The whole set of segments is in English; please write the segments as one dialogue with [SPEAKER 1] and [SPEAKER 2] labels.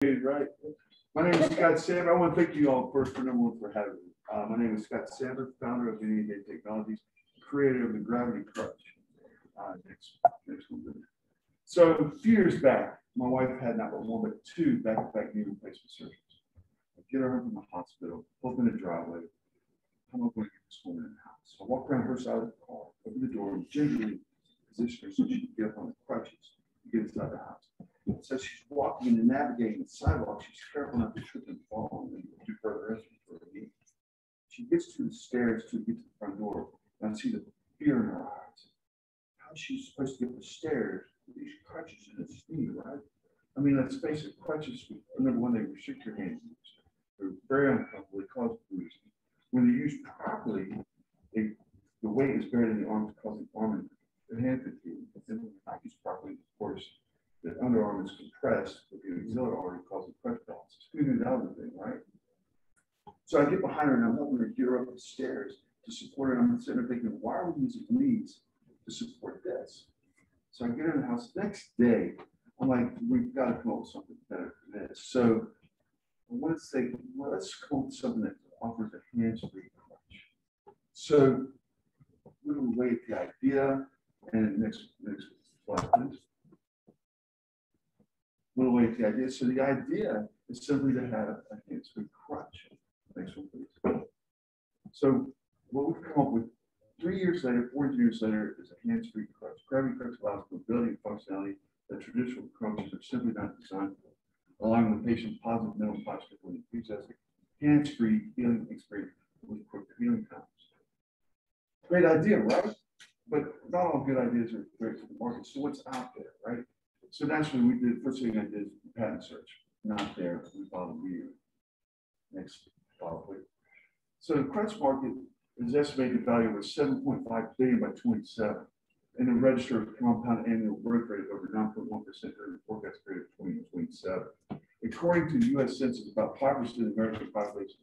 [SPEAKER 1] Right. My name is Scott Saber. I want to thank you all first for number one for having me. My name is Scott Saber, founder of Antiquated Technologies, creator of the Gravity Crutch. Next one. So a few years back, my wife had not one but two back-to-back knee replacement surgeries. I get her home from the hospital, open the driveway. I'm not going to get this woman in the house. So I walk around her side of the car, open the door, and gingerly position her so she can get up on the crutches and get inside the house. So she's walking and navigating the sidewalk. She's careful not to trip and fall and do further injury for her knee. She gets to the stairs to get to the front door, and I see the fear in her eyes. How is she supposed to get the stairs with these crutches in its knee, right? I mean, let's face it, crutches, number one, they restrict your hands. They're very uncomfortable. They cause bruising. When they're used properly, the weight is buried in the arms, causing arm and hand fatigue. But then when they're not used properly, of course, the underarm is compressed with the axillary artery causing crutch paralysis. Who knew that was the thing, right? So I get behind her and I'm helping her get her up the stairs to support her. And I'm sitting there thinking, why are we using knees to support this? So I get her in the house. The next day, I'm like, we've got to come up with something better than this. So I want to say, well, let's come up with something that offers a hands-free crutch. So we're going to weigh the idea, and next slide, please. We'll wait the idea. So the idea is simply to have a hands-free crutch. Next one, please. So what we've come up with 4 years later, is a hands-free crutch. Gravity crutch allows mobility and functionality that traditional crutches are simply not designed for, allowing the patient positive mental posture for the enthusiastic, hands-free healing experience with quick healing times. Great idea, right? But not all good ideas are great for the market. So what's out there, right? So naturally, we did, first thing I did is patent search. Not there, we followed the year. Next, follow, please. So the crutch market is estimated value of 7.5 billion by 27, and the registered compound annual growth rate of over 9.1% during the forecast period of 2027. According to the U.S. Census, about 5% of the American population,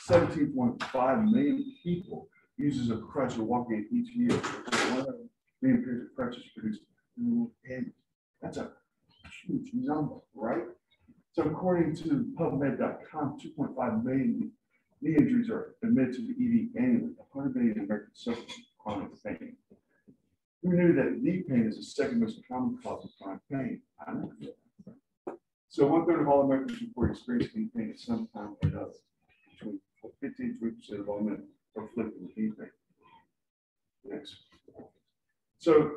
[SPEAKER 1] 17.5 million people uses a crutch or walk aid each year. 100 million pairs of crutches produced annually. That's a huge number, right? So according to PubMed.com, 2.5 million knee injuries are admitted to the ED annually. 100 million Americans suffer from chronic pain. Who knew that knee pain is the second most common cause of chronic pain? I never knew that. So 1/3 of all Americans report experiencing knee pain at some time or another. Between 15 to 20% of all men are afflicted with knee pain. Next. So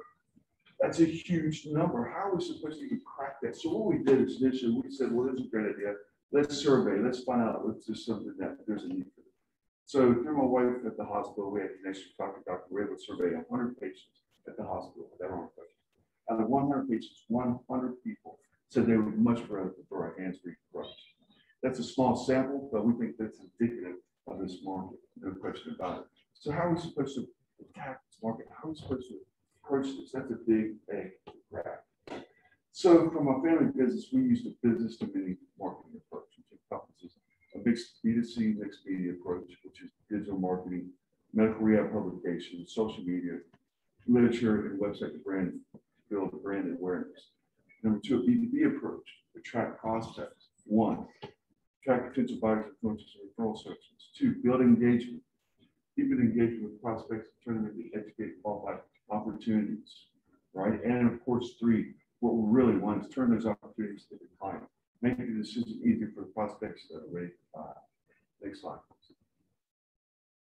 [SPEAKER 1] that's a huge number. How are we supposed to even crack that? So what we did is initially we said, well, this is a great idea. Let's survey. Let's find out if there's something that there's a need for it. So through my wife at the hospital, we had connection to doctor. We were able to survey 100 patients at the hospital with their own questions. Out of 100 patients, 100 people said they would much rather prefer a hands-free crutch. That's a small sample, but we think that's indicative of this market. No question about it. So how are we supposed to attack this market? How are we supposed to approach this? That's a big grab. So from a family business, we used a business to many marketing approach, which encompasses a mixed B2C mixed media approach, which is digital marketing, medical rehab publications, social media, literature, and website to build brand awareness. Number two, a B2B approach, attract prospects. One, attract potential buyers, influencers, and referral sources. Two, build engagement. Keep it engaged with prospects and turn them into educated, qualified opportunities, right? And of course, three, what we really want is turn those opportunities into clients, make the decision easier for the prospects that are ready to buy. Next slide, please.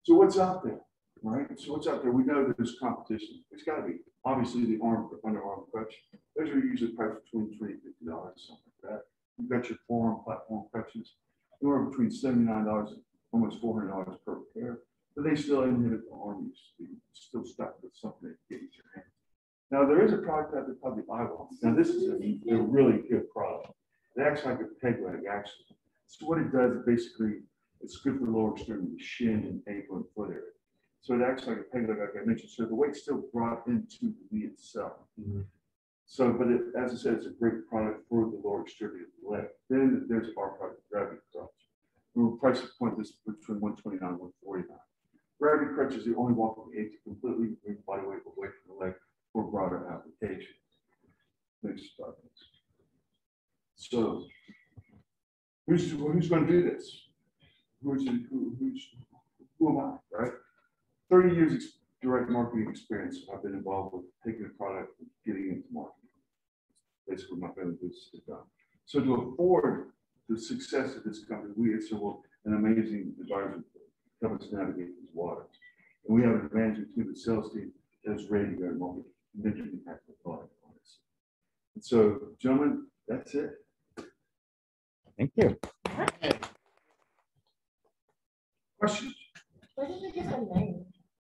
[SPEAKER 1] So what's out there, right? So what's out there? We know that there's competition. It's got to be obviously the underarm crutch. Those are usually priced between $20 and $50, something like that. You've got your forearm platform crutches, anywhere between $79 and almost $400 per pair. But they still inhibit the arm use. You're still stuck with something that gets your hand. Now, there is a product out there called the eyeball. Now, this is a really good product. It acts like a peg leg, actually. So what it does is basically, it's good for the lower extremity, the shin and ankle and foot area. So it acts like a peg leg, like I mentioned. So the weight's still brought into the knee itself. Mm-hmm. So, but as I said, it's a great product for the lower extremity of the leg. Then there's our product, Gravity Crutch. We're pricing point this between $129 and $149. Gravity Crutch is the only walking aid to completely remove body weight away from the leg for broader application. Next slide, please. So who's going to do this? Who am I, right? 30 years direct marketing experience. I've been involved with taking a product and getting it to market. Basically, my family business is done. So to afford the success of this company, we assembled an amazing advisor to help us navigate these waters. And we have an management team, a sales team that is ready to go to market, major impact product on this. And so, gentlemen, that's it.
[SPEAKER 2] Thank you.
[SPEAKER 1] Questions?
[SPEAKER 3] Where did they get the name?